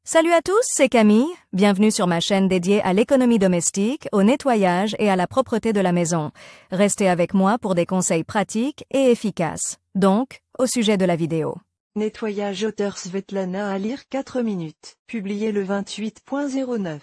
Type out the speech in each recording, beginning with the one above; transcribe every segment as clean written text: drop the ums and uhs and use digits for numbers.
Salut à tous, c'est Camille. Bienvenue sur ma chaîne dédiée à l'économie domestique, au nettoyage et à la propreté de la maison. Restez avec moi pour des conseils pratiques et efficaces. Donc, au sujet de la vidéo. Nettoyage auteur Svetlana à lire 4 minutes. Publié le 28.09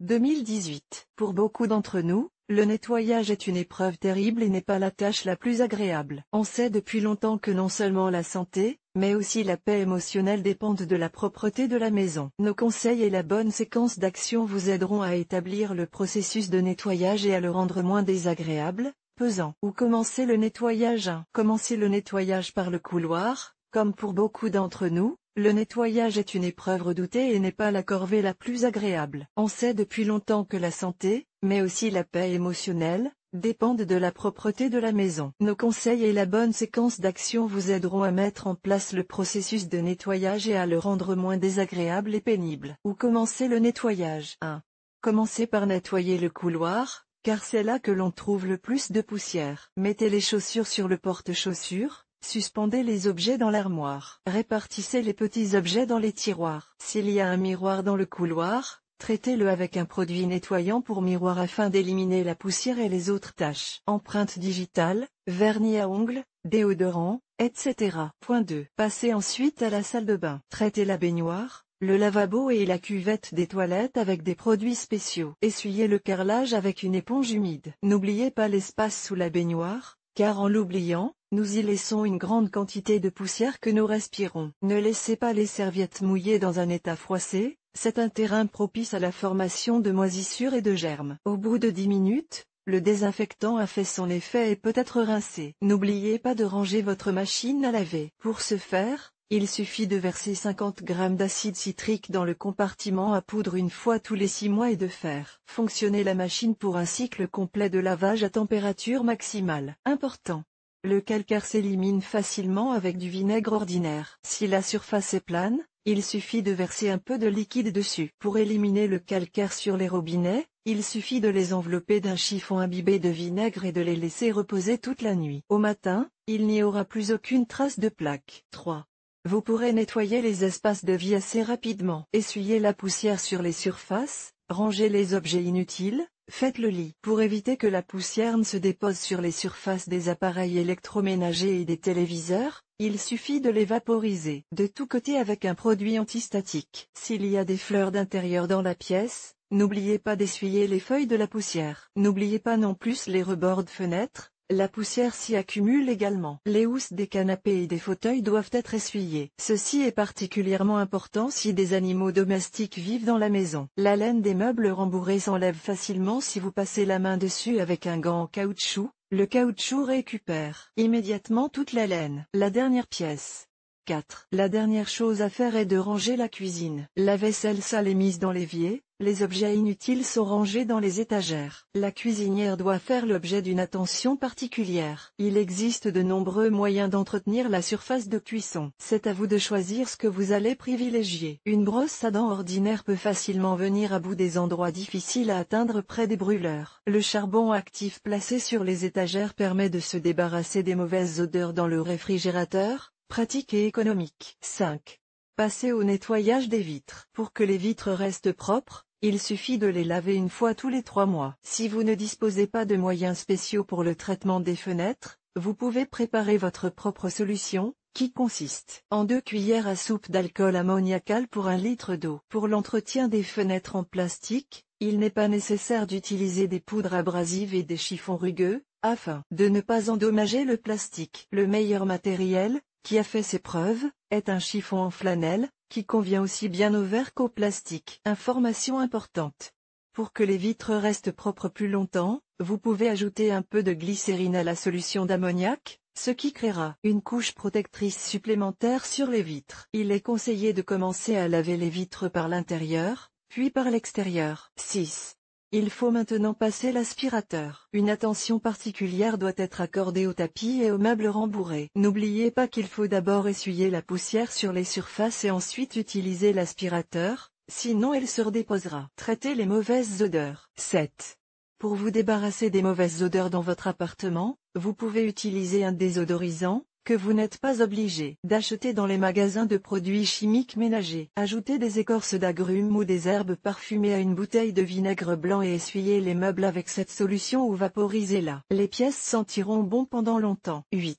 2018. Pour beaucoup d'entre nous, le nettoyage est une épreuve terrible et n'est pas la tâche la plus agréable. On sait depuis longtemps que non seulement la santé, mais aussi la paix émotionnelle dépendent de la propreté de la maison. Nos conseils et la bonne séquence d'action vous aideront à établir le processus de nettoyage et à le rendre moins désagréable, pesant. Où commencer le nettoyage 1. Commencez le nettoyage par le couloir. Comme pour beaucoup d'entre nous, le nettoyage est une épreuve redoutée et n'est pas la corvée la plus agréable. On sait depuis longtemps que la santé, mais aussi la paix émotionnelle, dépendent de la propreté de la maison. Nos conseils et la bonne séquence d'action vous aideront à mettre en place le processus de nettoyage et à le rendre moins désagréable et pénible. Où commencer le nettoyage 1. Commencez par nettoyer le couloir, car c'est là que l'on trouve le plus de poussière. Mettez les chaussures sur le porte-chaussures. Suspendez les objets dans l'armoire. Répartissez les petits objets dans les tiroirs. S'il y a un miroir dans le couloir, traitez-le avec un produit nettoyant pour miroir afin d'éliminer la poussière et les autres taches. Empreinte digitale, vernis à ongles, déodorant, etc. Point 2. Passez ensuite à la salle de bain. Traitez la baignoire, le lavabo et la cuvette des toilettes avec des produits spéciaux. Essuyez le carrelage avec une éponge humide. N'oubliez pas l'espace sous la baignoire, car en l'oubliant, nous y laissons une grande quantité de poussière que nous respirons. Ne laissez pas les serviettes mouillées dans un état froissé, c'est un terrain propice à la formation de moisissures et de germes. Au bout de 10 minutes, le désinfectant a fait son effet et peut être rincé. N'oubliez pas de ranger votre machine à laver. Pour ce faire, il suffit de verser 50 g d'acide citrique dans le compartiment à poudre une fois tous les 6 mois et de faire fonctionner la machine pour un cycle complet de lavage à température maximale. Important. Le calcaire s'élimine facilement avec du vinaigre ordinaire. Si la surface est plane, il suffit de verser un peu de liquide dessus. Pour éliminer le calcaire sur les robinets, il suffit de les envelopper d'un chiffon imbibé de vinaigre et de les laisser reposer toute la nuit. Au matin, il n'y aura plus aucune trace de plaque. 3. Vous pourrez nettoyer les espaces de vie assez rapidement. Essuyez la poussière sur les surfaces, rangez les objets inutiles, faites le lit. Pour éviter que la poussière ne se dépose sur les surfaces des appareils électroménagers et des téléviseurs, il suffit de les vaporiser de tous côtés avec un produit antistatique. S'il y a des fleurs d'intérieur dans la pièce, n'oubliez pas d'essuyer les feuilles de la poussière. N'oubliez pas non plus les rebords de fenêtres. La poussière s'y accumule également. Les housses des canapés et des fauteuils doivent être essuyées. Ceci est particulièrement important si des animaux domestiques vivent dans la maison. La laine des meubles rembourrés s'enlève facilement si vous passez la main dessus avec un gant en caoutchouc. Le caoutchouc récupère immédiatement toute la laine. La dernière pièce. 4. La dernière chose à faire est de ranger la cuisine. La vaisselle sale est mise dans l'évier, les objets inutiles sont rangés dans les étagères. La cuisinière doit faire l'objet d'une attention particulière. Il existe de nombreux moyens d'entretenir la surface de cuisson. C'est à vous de choisir ce que vous allez privilégier. Une brosse à dents ordinaire peut facilement venir à bout des endroits difficiles à atteindre près des brûleurs. Le charbon actif placé sur les étagères permet de se débarrasser des mauvaises odeurs dans le réfrigérateur. Pratique et économique. 5. Passez au nettoyage des vitres. Pour que les vitres restent propres, il suffit de les laver une fois tous les 3 mois. Si vous ne disposez pas de moyens spéciaux pour le traitement des fenêtres, vous pouvez préparer votre propre solution, qui consiste en 2 cuillères à soupe d'alcool ammoniacal pour 1 litre d'eau. Pour l'entretien des fenêtres en plastique, il n'est pas nécessaire d'utiliser des poudres abrasives et des chiffons rugueux, afin de ne pas endommager le plastique. Le meilleur matériel, qui a fait ses preuves, est un chiffon en flanelle, qui convient aussi bien au verre qu'au plastique. Information importante. Pour que les vitres restent propres plus longtemps, vous pouvez ajouter un peu de glycérine à la solution d'ammoniac, ce qui créera une couche protectrice supplémentaire sur les vitres. Il est conseillé de commencer à laver les vitres par l'intérieur, puis par l'extérieur. 6. Il faut maintenant passer l'aspirateur. Une attention particulière doit être accordée aux tapis et aux meubles rembourrés. N'oubliez pas qu'il faut d'abord essuyer la poussière sur les surfaces et ensuite utiliser l'aspirateur, sinon elle se redéposera. Traitez les mauvaises odeurs. 7. Pour vous débarrasser des mauvaises odeurs dans votre appartement, vous pouvez utiliser un désodorisant, que vous n'êtes pas obligé d'acheter dans les magasins de produits chimiques ménagers. Ajoutez des écorces d'agrumes ou des herbes parfumées à une bouteille de vinaigre blanc et essuyez les meubles avec cette solution ou vaporisez-la. Les pièces sentiront bon pendant longtemps. 8.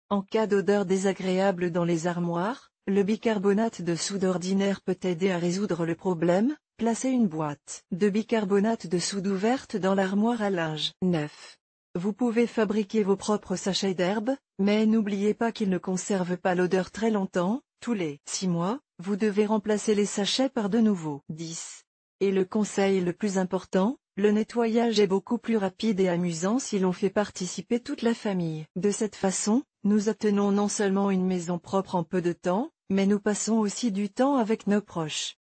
En cas d'odeur désagréable dans les armoires, le bicarbonate de soude ordinaire peut aider à résoudre le problème. Placez une boîte de bicarbonate de soude ouverte dans l'armoire à linge. 9. Vous pouvez fabriquer vos propres sachets d'herbes, mais n'oubliez pas qu'ils ne conservent pas l'odeur très longtemps. Tous les 6 mois, vous devez remplacer les sachets par de nouveaux. 10. Et le conseil le plus important, le nettoyage est beaucoup plus rapide et amusant si l'on fait participer toute la famille. De cette façon, nous obtenons non seulement une maison propre en peu de temps, mais nous passons aussi du temps avec nos proches.